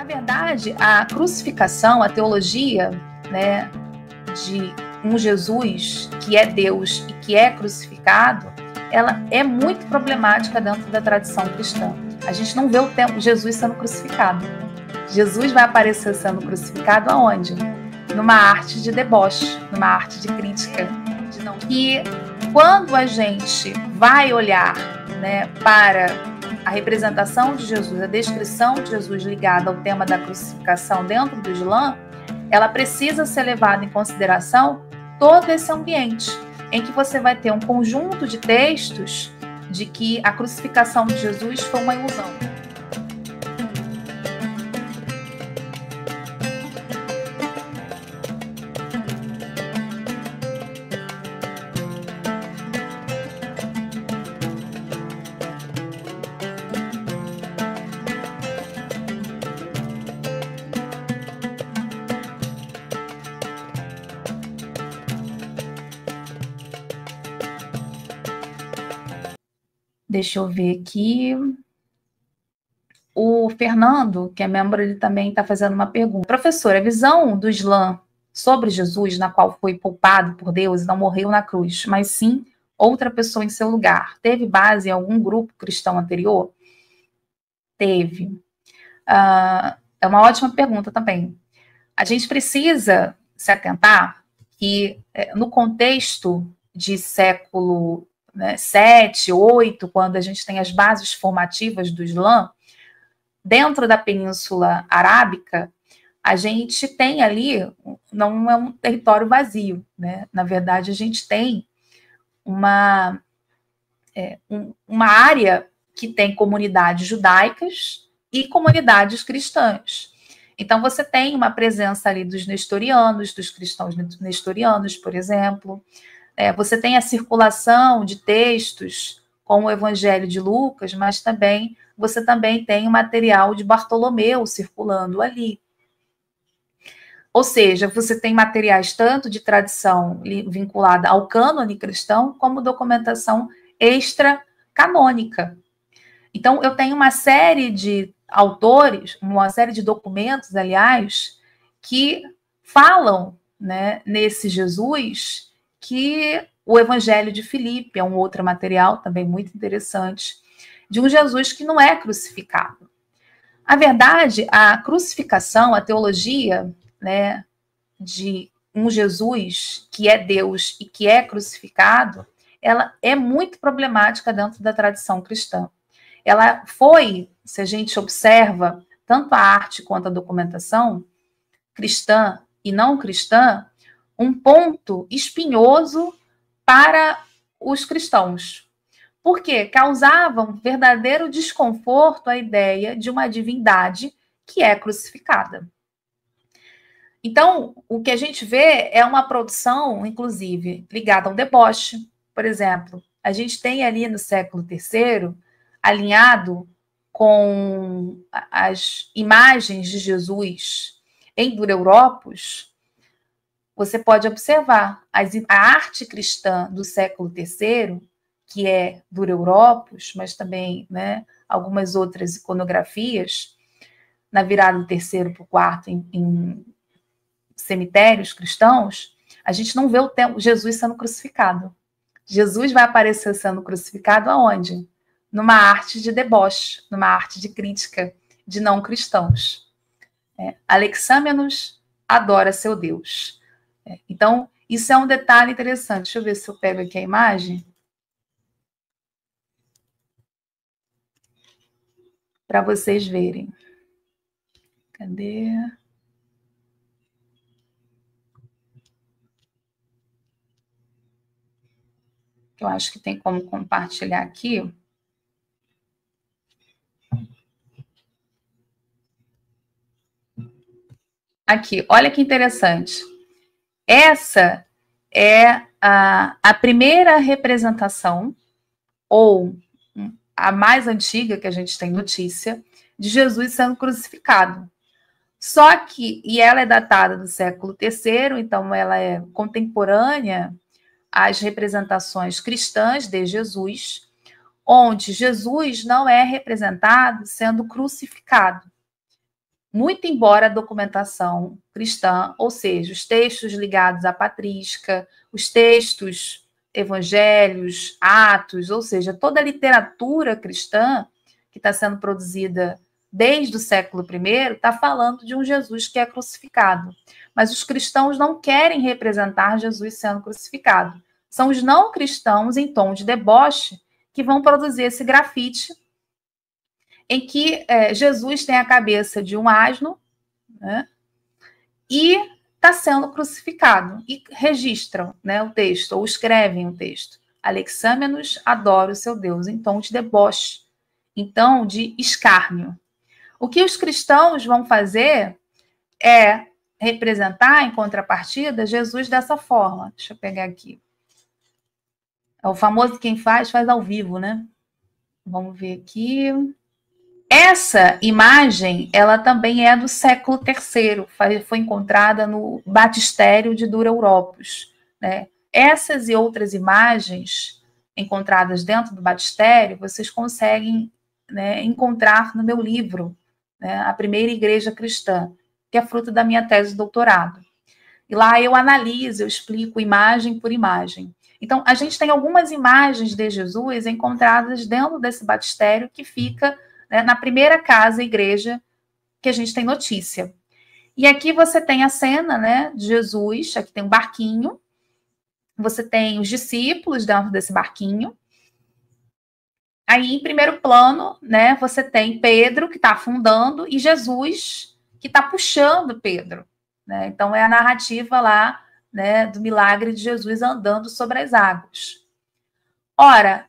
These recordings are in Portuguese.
verdade, a crucificação, a teologia, né, de um Jesus que é Deus e que é crucificado, ela é muito problemática dentro da tradição cristã. A gente não vê o tempo Jesus sendo crucificado. Jesus vai aparecer sendo crucificado aonde? Numa arte de deboche, numa arte de crítica. E quando a gente vai olhar, né, para a representação de Jesus, a descrição de Jesus ligada ao tema da crucificação dentro do Islã, ela precisa ser levada em consideração todo esse ambiente, em que você vai ter um conjunto de textos de que a crucificação de Jesus foi uma ilusão. Deixa eu ver aqui. O Fernando, que é membro, ele também está fazendo uma pergunta. Professor, a visão do Islã sobre Jesus, na qual foi poupado por Deus e não morreu na cruz, mas sim outra pessoa em seu lugar, teve base em algum grupo cristão anterior? Teve. É uma ótima pergunta também. A gente precisa se atentar que, no contexto de século 7, 8, quando a gente tem as bases formativas do Islã, dentro da Península Arábica, a gente tem ali, não é um território vazio, né? Na verdade, a gente tem uma área que tem comunidades judaicas e comunidades cristãs. Então, você tem uma presença ali dos nestorianos, dos cristãos nestorianos, por exemplo. Você tem a circulação de textos como o Evangelho de Lucas, mas você também tem o material de Bartolomeu circulando ali. Ou seja, você tem materiais tanto de tradição vinculada ao cânone cristão, como documentação extra-canônica. Então, eu tenho uma série de autores, uma série de documentos, aliás, que falam, né, nesse Jesus, que o Evangelho de Filipe é um outro material também muito interessante, de um Jesus que não é crucificado. A verdade, a crucificação, a teologia, né, de um Jesus que é Deus e que é crucificado, ela é muito problemática dentro da tradição cristã. Ela foi, se a gente observa, tanto a arte quanto a documentação, cristã e não cristã, um ponto espinhoso para os cristãos. Porque causava um verdadeiro desconforto a ideia de uma divindade que é crucificada. Então, o que a gente vê é uma produção, inclusive, ligada a um deboche. Por exemplo, a gente tem ali no século III, alinhado com as imagens de Jesus em Dureuropos, você pode observar a arte cristã do século III, que é Dureuropos, mas também, né, algumas outras iconografias, na virada do terceiro para o quarto em cemitérios cristãos, a gente não vê o tempo Jesus sendo crucificado. Jesus vai aparecer sendo crucificado aonde? Numa arte de deboche, numa arte de crítica de não cristãos. Alexâmenos adora seu Deus. Então, isso é um detalhe interessante. Deixa eu ver se eu pego aqui a imagem. Para vocês verem. Cadê? Eu acho que tem como compartilhar aqui. Aqui, olha que interessante. Essa é a primeira representação, ou a mais antiga que a gente tem notícia, de Jesus sendo crucificado. Só que, e ela é datada do século III, então ela é contemporânea às representações cristãs de Jesus, onde Jesus não é representado sendo crucificado. muito embora a documentação cristã, ou seja, os textos ligados à patrística, os textos evangelhos, Atos, ou seja, toda a literatura cristã que está sendo produzida desde o século I está falando de um Jesus que é crucificado. Mas os cristãos não querem representar Jesus sendo crucificado. São os não cristãos, em tom de deboche, que vão produzir esse grafite em que Jesus tem a cabeça de um asno, né, e está sendo crucificado. E registram, né, o texto, ou escrevem o texto. Alexâmenos adora o seu Deus, em tom de deboche, em tom de escárnio. O que os cristãos vão fazer é representar, em contrapartida, Jesus dessa forma. Deixa eu pegar aqui. É o famoso quem faz ao vivo, né? Vamos ver aqui. Essa imagem, ela também é do século III, foi encontrada no batistério de Dura Europos, né? Essas e outras imagens encontradas dentro do batistério, vocês conseguem, né, encontrar no meu livro, né, A Primeira Igreja Cristã, que é fruto da minha tese de doutorado. E lá eu analiso, eu explico imagem por imagem. Então, a gente tem algumas imagens de Jesus encontradas dentro desse batistério que fica, né, na primeira casa, igreja, que a gente tem notícia. E aqui você tem a cena, né, de Jesus, aqui tem um barquinho, você tem os discípulos dentro desse barquinho. Aí, em primeiro plano, né, você tem Pedro, que está afundando, e Jesus, que está puxando Pedro. Né? Então, é a narrativa lá, né, do milagre de Jesus andando sobre as águas. Ora,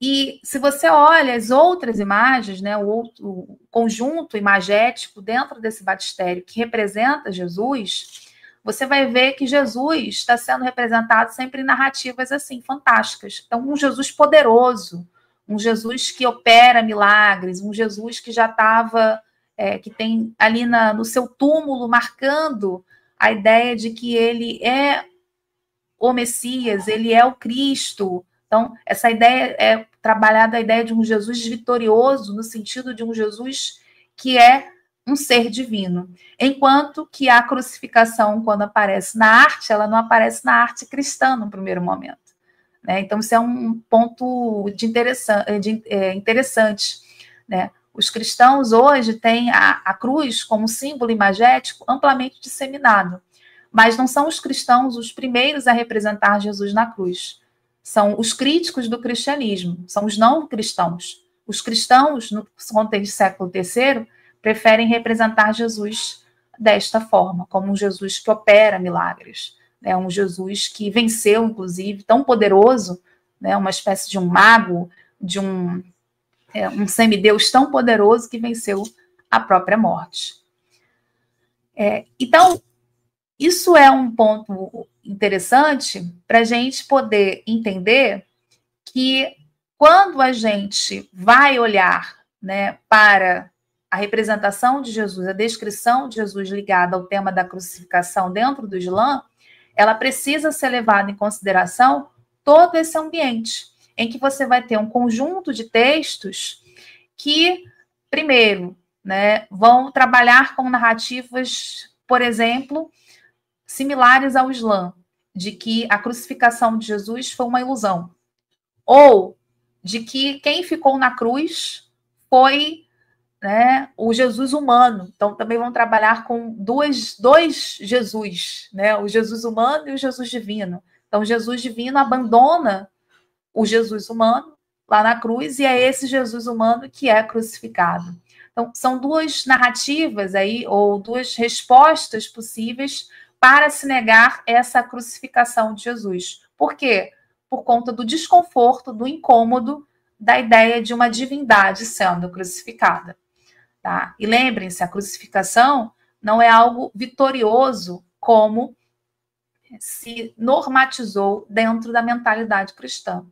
e se você olha as outras imagens, né, o conjunto imagético dentro desse batistério que representa Jesus, você vai ver que Jesus está sendo representado sempre em narrativas assim, fantásticas. Então, um Jesus poderoso, um Jesus que opera milagres, um Jesus que já estava, que tem ali no seu túmulo marcando a ideia de que ele é o Messias, ele é o Cristo. Então, essa ideia é trabalhada, a ideia de um Jesus vitorioso, no sentido de um Jesus que é um ser divino. Enquanto que a crucificação, quando aparece na arte, ela não aparece na arte cristã no primeiro momento. Né? Então, isso é um ponto interessante. Né? Os cristãos hoje têm a cruz como símbolo imagético amplamente disseminado. Mas não são os cristãos os primeiros a representar Jesus na cruz. São os críticos do cristianismo, são os não cristãos. Os cristãos, no contexto do século III, preferem representar Jesus desta forma, como um Jesus que opera milagres, né? Um Jesus que venceu, inclusive, tão poderoso, né? Uma espécie de um mago, de um semideus tão poderoso que venceu a própria morte. Então, isso é um ponto interessante para a gente poder entender que quando a gente vai olhar, né, para a representação de Jesus, a descrição de Jesus ligada ao tema da crucificação dentro do Islã, ela precisa ser levada em consideração todo esse ambiente, em que você vai ter um conjunto de textos que, primeiro, né, vão trabalhar com narrativas, por exemplo, similares ao Islã, de que a crucificação de Jesus foi uma ilusão, ou de que quem ficou na cruz foi, né, o Jesus humano. Então, também vão trabalhar com dois Jesus, né, o Jesus humano e o Jesus divino. Então, o Jesus divino abandona o Jesus humano lá na cruz e é esse Jesus humano que é crucificado. Então, são duas narrativas aí, ou duas respostas possíveis para se negar essa crucificação de Jesus. Por quê? Por conta do desconforto, do incômodo da ideia de uma divindade sendo crucificada. Tá? E lembrem-se, a crucificação não é algo vitorioso como se normatizou dentro da mentalidade cristã.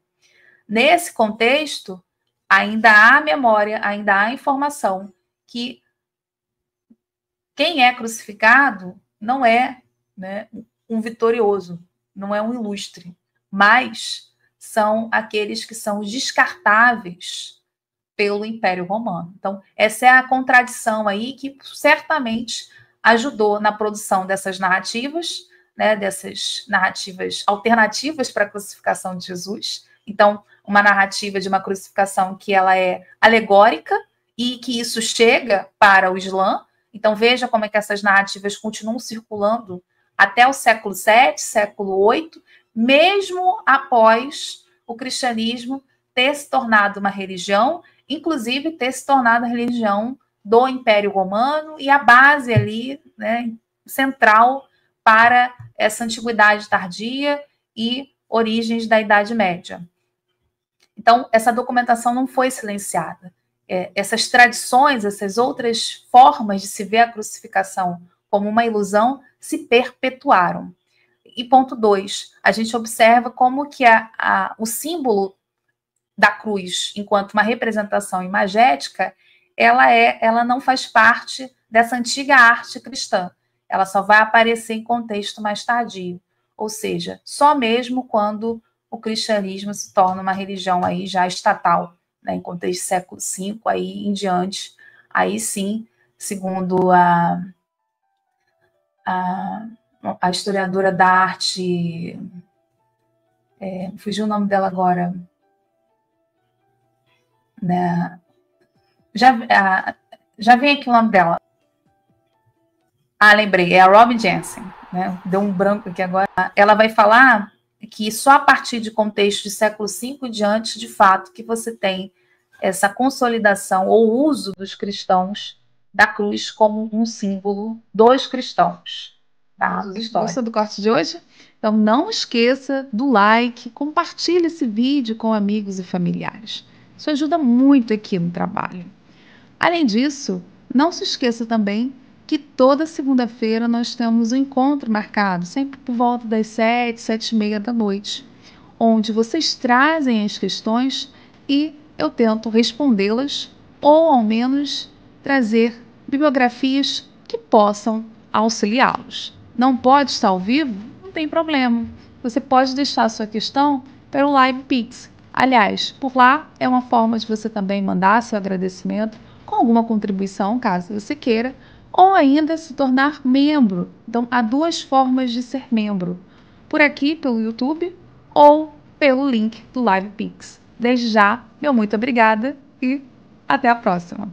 Nesse contexto, ainda há memória, ainda há informação que quem é crucificado não é, né, um vitorioso, não é um ilustre, mas são aqueles que são descartáveis pelo Império Romano. Então, essa é a contradição aí que certamente ajudou na produção dessas narrativas, né, dessas narrativas alternativas para a crucificação de Jesus. Então, uma narrativa de uma crucificação que ela é alegórica e que isso chega para o Islã. Então, veja como é que essas narrativas continuam circulando até o século VII, século VIII, mesmo após o cristianismo ter se tornado uma religião, inclusive ter se tornado a religião do Império Romano e a base ali, né, central para essa antiguidade tardia e origens da Idade Média. Então, essa documentação não foi silenciada. Essas tradições, essas outras formas de se ver a crucificação como uma ilusão se perpetuaram. E ponto 2, a gente observa como que o símbolo da cruz, enquanto uma representação imagética, ela não faz parte dessa antiga arte cristã. Ela só vai aparecer em contexto mais tardio. Ou seja, só mesmo quando o cristianismo se torna uma religião aí já estatal, né, em contexto século V, aí em diante, aí sim, segundo a historiadora da arte, fugiu o nome dela agora, né? Já vem aqui o nome dela. Lembrei, é a Robin Jensen, né? Deu um branco aqui agora. Ela vai falar que só a partir de contexto de século V em diante, de fato, que você tem essa consolidação ou uso dos cristãos da cruz como um símbolo dos cristãos. Tá? Gostou do corte de hoje? Então não esqueça do like, compartilhe esse vídeo com amigos e familiares. Isso ajuda muito aqui no trabalho. Além disso, não se esqueça também que toda segunda-feira nós temos um encontro marcado, sempre por volta das 7, 7h30 da noite, onde vocês trazem as questões e eu tento respondê-las ou, ao menos, trazer bibliografias que possam auxiliá-los. Não pode estar ao vivo? Não tem problema. Você pode deixar a sua questão pelo LivePix. Aliás, por lá é uma forma de você também mandar seu agradecimento com alguma contribuição, caso você queira, ou ainda se tornar membro. Então, há 2 formas de ser membro. Por aqui, pelo YouTube, ou pelo link do LivePix. Desde já, meu muito obrigada e até a próxima!